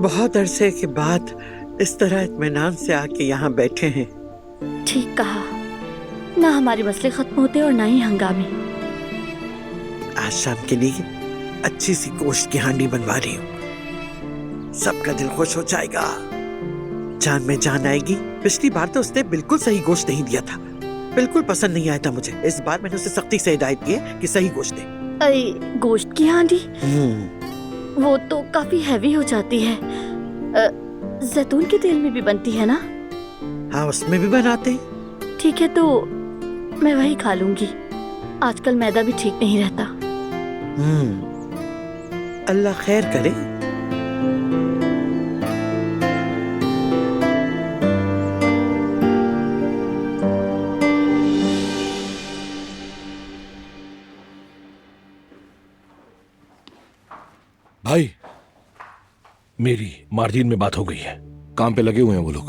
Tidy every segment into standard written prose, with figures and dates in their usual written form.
बहुत अरसे के बाद इस तरह इत्मीनान से आके यहाँ बैठे हैं। ठीक कहा, ना हमारे मसले खत्म होते और ना ही हंगामी। आज शाम के लिए अच्छी सी गोश्त की हांडी बनवा रही हूँ, सबका दिल खुश हो जाएगा। जान में जान आएगी। पिछली बार तो उसने बिल्कुल सही गोश्त नहीं दिया था, बिल्कुल पसंद नहीं आया था मुझे। इस बार मैंने उसे सख्ती से हिदायत की है कि सही गोश्त दे। अरे गोश्त की हांडी, वो तो काफी हैवी हो जाती है। जैतून के तेल में भी बनती है ना? हाँ, उसमें भी बनाते हैं। ठीक है, तो मैं वही खा लूंगी। आजकल मैदा भी ठीक नहीं रहता। अल्लाह खैर करे। भाई, मेरी मार्जिन में बात हो गई है। काम पे लगे हुए हैं वो लोग।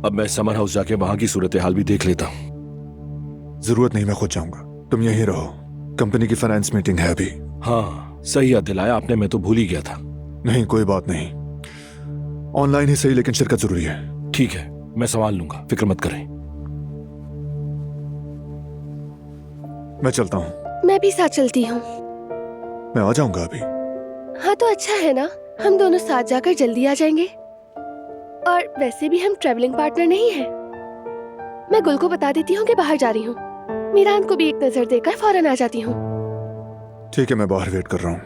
अब मैं समर हाउस जाके वहां की सूरत हाल भी देख लेता हूँ। जरूरत नहीं, मैं खुद जाऊंगा। तुम यहीं रहो, कंपनी की फाइनेंस मीटिंग है अभी। हाँ, सही याद दिलाया आपने, मैं तो भूल ही गया था। नहीं, कोई बात नहीं, ऑनलाइन ही सही, लेकिन शिरकत जरूरी है। ठीक है, मैं संभाल लूंगा, फिक्र मत करें। मैं चलता हूँ। मैं भी साथ चलती हूँ। मैं आ जाऊंगा अभी। हाँ तो अच्छा है ना, हम दोनों साथ जाकर जल्दी आ जाएंगे। और वैसे भी हम ट्रैवलिंग पार्टनर नहीं हैं। मैं गुल को बता देती हूँ कि बाहर जा रही हूँ। मीरान को भी एक नजर देकर फौरन आ जाती हूँ। ठीक है, मैं बाहर वेट कर रहा हूँ।